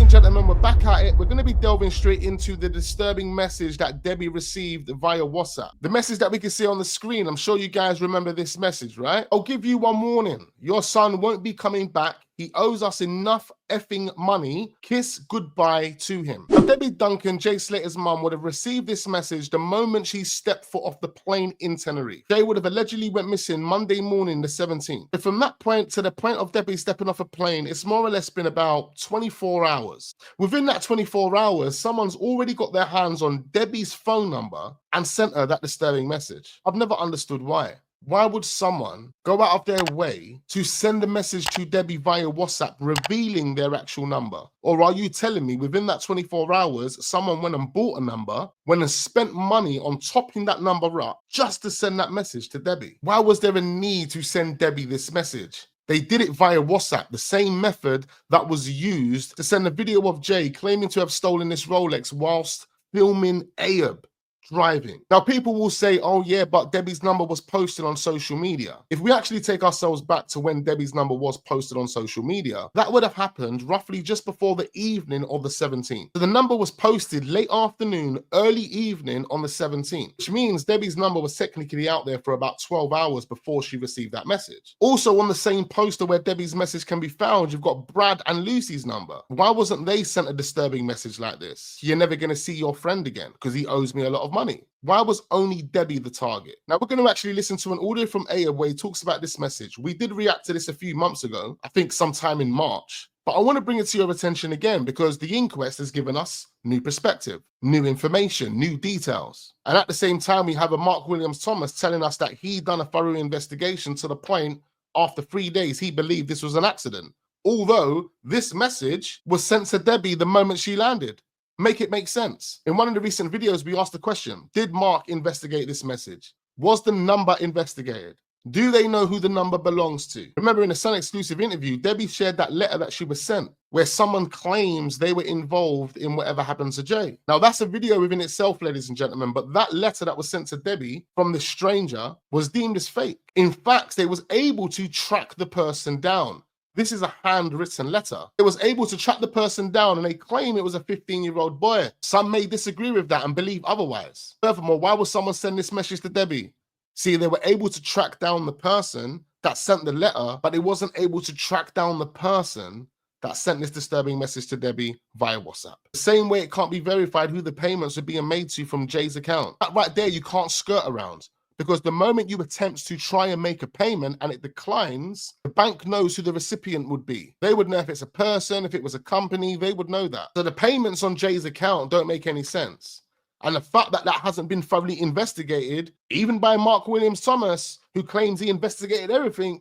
and gentlemen, we're back at it. We're going to be delving straight into the disturbing message that Debbie received via WhatsApp. The message that we can see on the screen. I'm sure you guys remember this message, right? I'll give you one warning. Your son won't be coming back. He owes us enough effing money. Kiss goodbye to him. Now, Debbie Duncan, Jay Slater's mum, would have received this message the moment she stepped foot off the plane in Tenerife. Jay would have allegedly went missing Monday morning, the 17th. But from that point to the point of Debbie stepping off a plane, it's more or less been about 24 hours. Within that 24 hours, someone's already got their hands on Debbie's phone number and sent her that disturbing message. I've never understood why. Why would someone go out of their way to send a message to Debbie via WhatsApp revealing their actual number? Or are you telling me within that 24 hours, someone went and bought a number, went and spent money on topping that number up just to send that message to Debbie? Why was there a need to send Debbie this message? They did it via WhatsApp, the same method that was used to send a video of Jay claiming to have stolen this Rolex whilst filming Ayub driving. Now, people will say, oh yeah, but Debbie's number was posted on social media. If we actually take ourselves back to when Debbie's number was posted on social media, that would have happened roughly just before the evening of the 17th. So the number was posted late afternoon, early evening on the 17th, which means Debbie's number was technically out there for about 12 hours before she received that message. Also on the same poster where Debbie's message can be found, you've got Brad and Lucy's number. Why wasn't they sent a disturbing message like this? You're never going to see your friend again because he owes me a lot of money. Why was only Debbie the target? Now we're going to actually listen to an audio from Ayub where he talks about this message. We did react to this a few months ago, I think sometime in March, but I want to bring it to your attention again because the inquest has given us new perspective, new information, new details. And at the same time, we have a Mark Williams Thomas telling us that he done a thorough investigation to the point after 3 days he believed this was an accident. Although this message was sent to Debbie the moment she landed. Make it make sense. In one of the recent videos, we asked the question, did Mark investigate this message? Was the number investigated? Do they know who the number belongs to? Remember in a Sun exclusive interview, Debbie shared that letter that she was sent where someone claims they were involved in whatever happened to Jay. Now that's a video within itself, ladies and gentlemen, but that letter that was sent to Debbie from the stranger was deemed as fake. In fact, they was able to track the person down. This is a handwritten letter. It was able to track the person down and they claim it was a 15-year-old boy. Some may disagree with that and believe otherwise. Furthermore, why would someone send this message to Debbie? See, they were able to track down the person that sent the letter, but they wasn't able to track down the person that sent this disturbing message to Debbie via WhatsApp. The same way it can't be verified who the payments are being made to from Jay's account. That right there, you can't skirt around. Because the moment you attempt to try and make a payment and it declines, the bank knows who the recipient would be. They would know if it's a person, if it was a company, they would know that. So the payments on Jay's account don't make any sense. And the fact that that hasn't been thoroughly investigated, even by Mark Williams Thomas, who claims he investigated everything,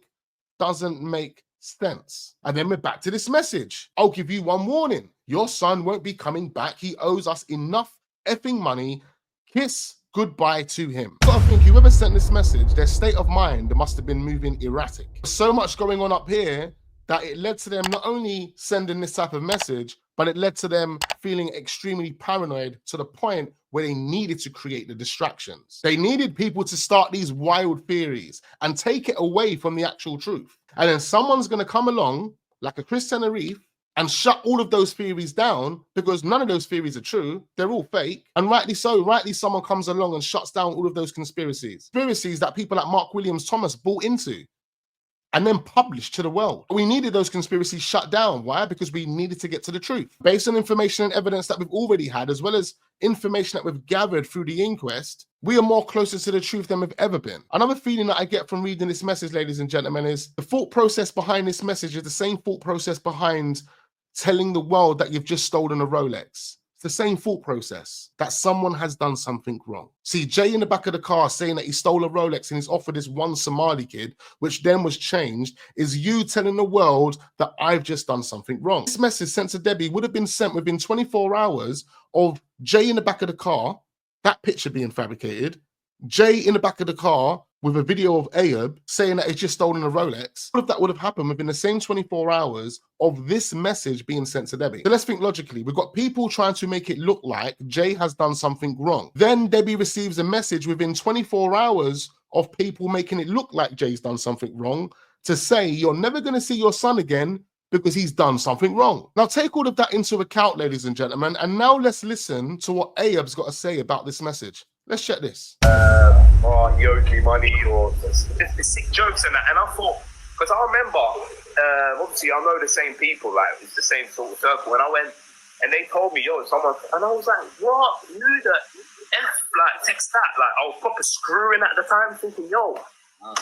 doesn't make sense. And then we're back to this message. I'll give you one warning. Your son won't be coming back. He owes us enough effing money. Kiss goodbye to him. So I think whoever sent this message, their state of mind must have been moving erratic. So much going on up here that it led to them not only sending this type of message, but it led to them feeling extremely paranoid to the point where they needed to create the distractions. They needed people to start these wild theories and take it away from the actual truth. And then someone's going to come along like a Chris Tenerife and shut all of those theories down because none of those theories are true. They're all fake. And rightly so, rightly someone comes along and shuts down all of those conspiracies. Conspiracies that people like Mark Williams Thomas bought into and then published to the world. We needed those conspiracies shut down. Why? Because we needed to get to the truth. Based on information and evidence that we've already had, as well as information that we've gathered through the inquest, we are more closer to the truth than we've ever been. Another feeling that I get from reading this message, ladies and gentlemen, is the thought process behind this message is the same thought process behind telling the world that you've just stolen a Rolex. It's the same thought process, that someone has done something wrong. See, Jay in the back of the car saying that he stole a Rolex and he's offered this one Somali kid, which then was changed, is you telling the world that I've just done something wrong. This message sent to Debbie would have been sent within 24 hours of Jay in the back of the car, that picture being fabricated, Jay in the back of the car with a video of Ayub saying that he's just stolen a Rolex. All of that would have happened within the same 24 hours of this message being sent to Debbie. So let's think logically. We've got people trying to make it look like Jay has done something wrong. Then Debbie receives a message within 24 hours of people making it look like Jay's done something wrong to say, you're never going to see your son again because he's done something wrong. Now take all of that into account, ladies and gentlemen, and now let's listen to what Ayab's got to say about this message. Let's check this. Or Yogi money, or the sick jokes and that. And I thought, because I remember, obviously I know the same people, like it's the same sort of circle. And I went, and they told me, yo, someone, and I was like, what? Who the F, like, text that? Like, I was proper screwing at the time, thinking, yo,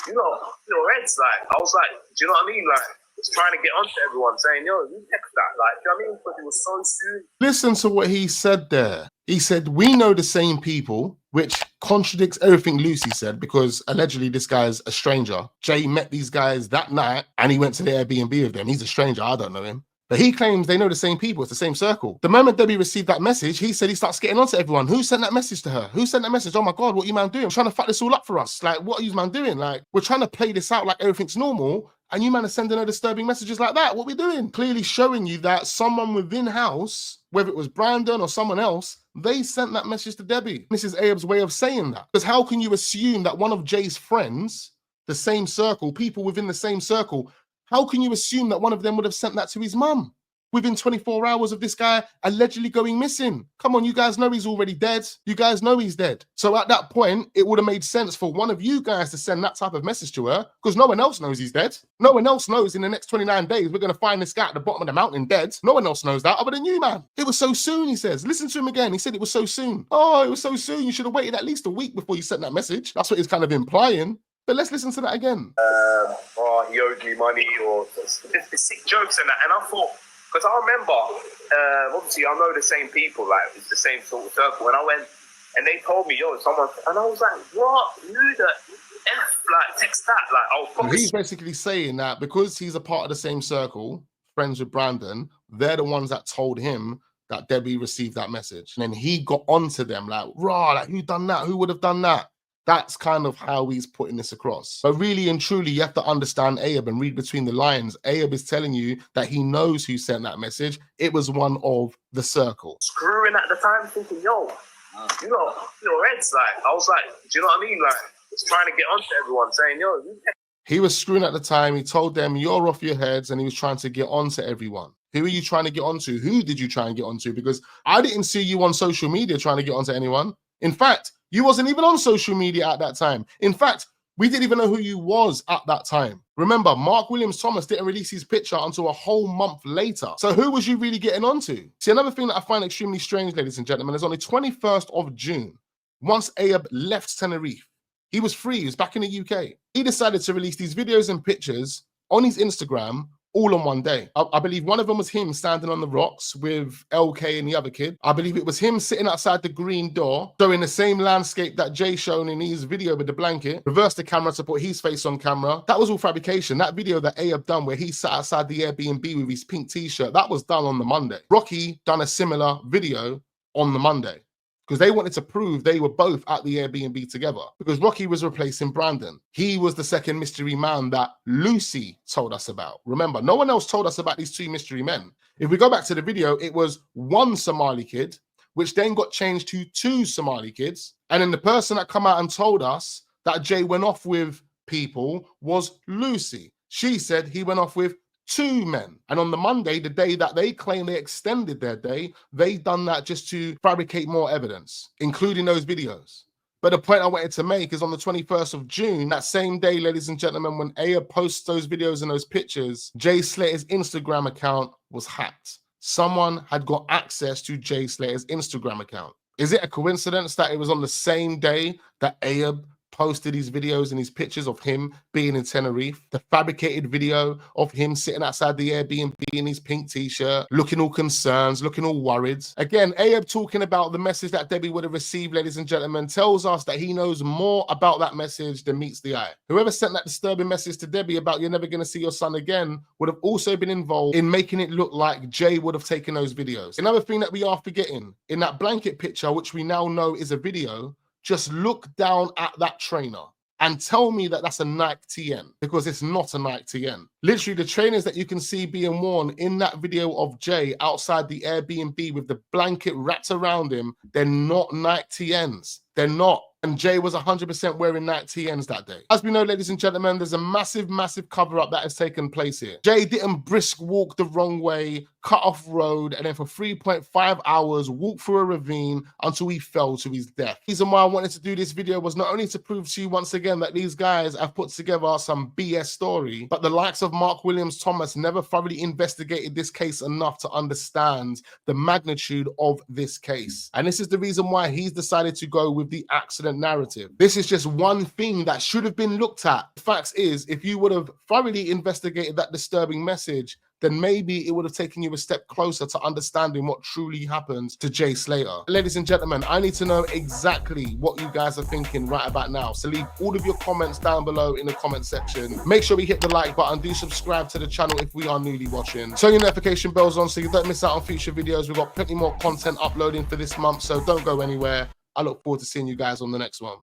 you know, your heads, like, I was like, do you know what I mean? Like, just trying to get onto everyone, saying, yo, you text that, like, do you know what I mean? Because it was so soon. Listen to what he said there. He said, we know the same people, which contradicts everything Lucy said, because allegedly this guy's a stranger. Jay met these guys that night and he went to the Airbnb with them. He's a stranger, I don't know him. But he claims they know the same people, it's the same circle. The moment Debbie received that message, he said he starts getting on to everyone. Who sent that message to her? Who sent that message? Oh my God, what are you man doing? I'm trying to fuck this all up for us. Like, what are you man doing? Like, we're trying to play this out like everything's normal, and you man are sending her disturbing messages like that. What are we doing? Clearly showing you that someone within house, whether it was Brandon or someone else, they sent that message to Debbie. This is Ayab's way of saying that. Because how can you assume that one of Jay's friends, the same circle, people within the same circle, how can you assume that one of them would have sent that to his mum within 24 hours of this guy allegedly going missing? Come on, you guys know he's already dead. You guys know he's dead. So at that point, it would have made sense for one of you guys to send that type of message to her, because no one else knows he's dead. No one else knows in the next 29 days we're going to find this guy at the bottom of the mountain dead. No one else knows that other than you, man. It was so soon, he says. Listen to him again. He said it was so soon. Oh, it was so soon. You should have waited at least a week before you sent that message. That's what he's kind of implying. But let's listen to that again. Or Yogi money, or the sick jokes and that. And I thought, because I remember, obviously I know the same people, like it's the same sort of circle. And I went, and they told me, yo, someone, and I was like, what? Who the F, like, text that? Like, I was probably... He's basically saying that because he's a part of the same circle, friends with Brandon, they're the ones that told him that Debbie received that message. And then he got onto them like, rah, like, who done that? Who would have done that? That's kind of how he's putting this across. But really and truly, you have to understand Ayab and read between the lines. Ayab is telling you that he knows who sent that message. It was one of the circle. Screwing at the time, thinking, yo, you know, your heads, like, I was like, do you know what I mean? Like, just trying to get onto everyone, saying, yo, you... He was screwing at the time. He told them, you're off your heads, and he was trying to get onto everyone. Who are you trying to get onto? Who did you try and get onto? Because I didn't see you on social media trying to get onto anyone. In fact, you wasn't even on social media at that time. In fact, we didn't even know who you was at that time. Remember, Mark Williams Thomas didn't release his picture until a whole month later. So who was you really getting onto? See, another thing that I find extremely strange, ladies and gentlemen, is on the 21st of June, once Ayab left Tenerife, he was free, he was back in the UK. He decided to release these videos and pictures on his Instagram all on one day. I believe one of them was him standing on the rocks with LK and the other kid. I believe it was him sitting outside the green door, showing the same landscape that Jay shown in his video with the blanket, reversed the camera to put his face on camera. That was all fabrication. That video that Ayab done where he sat outside the Airbnb with his pink t-shirt, that was done on the Monday. Rocky done a similar video on the Monday, because they wanted to prove they were both at the Airbnb together, because Rocky was replacing Brandon. He was the second mystery man that Lucy told us about. Remember, no one else told us about these two mystery men. If we go back to the video, it was one Somali kid, which then got changed to two Somali kids. And then the person that come out and told us that Jay went off with people was Lucy. She said he went off with two men. And on the Monday, the day that they claim they extended their day, they done that just to fabricate more evidence, including those videos. But the point I wanted to make is on the 21st of June, that same day, ladies and gentlemen, when Ayab posts those videos and those pictures, Jay Slater's Instagram account was hacked. Someone had got access to Jay Slater's Instagram account. Is it a coincidence that it was on the same day that Ayab posted his videos and his pictures of him being in Tenerife, the fabricated video of him sitting outside the Airbnb in his pink t-shirt, looking all concerned, looking all worried? Again, Ayab talking about the message that Debbie would have received, ladies and gentlemen, tells us that he knows more about that message than meets the eye. Whoever sent that disturbing message to Debbie about you're never going to see your son again would have also been involved in making it look like Jay would have taken those videos. Another thing that we are forgetting, in that blanket picture, which we now know is a video, just look down at that trainer and tell me that that's a Nike TN, because it's not a Nike TN. Literally, the trainers that you can see being worn in that video of Jay outside the Airbnb with the blanket wrapped around him, they're not Nike TNs. They're not. and Jay was 100% wearing Nike TNs that day. As we know, ladies and gentlemen, there's a massive cover-up that has taken place here. Jay didn't brisk walk the wrong way, cut off road, and then for 3.5 hours walk through a ravine until he fell to his death. The reason why I wanted to do this video was not only to prove to you once again that these guys have put together some BS story, but the likes of Mark Williams Thomas never thoroughly investigated this case enough to understand the magnitude of this case. And this is the reason why he's decided to go with the accident narrative. This is just one thing that should have been looked at. The fact is, if you would have thoroughly investigated that disturbing message, then maybe it would have taken you a step closer to understanding what truly happened to Jay SLATER. Ladies and gentlemen, I need to know exactly what you guys are thinking right about now. So leave all of your comments down below in the comment section. Make sure we hit the like button. Do subscribe to the channel if we are newly watching. Turn your notification bells on so you don't miss out on future videos. We've got plenty more content uploading for this month, so don't go anywhere. I look forward to seeing you guys on the next one.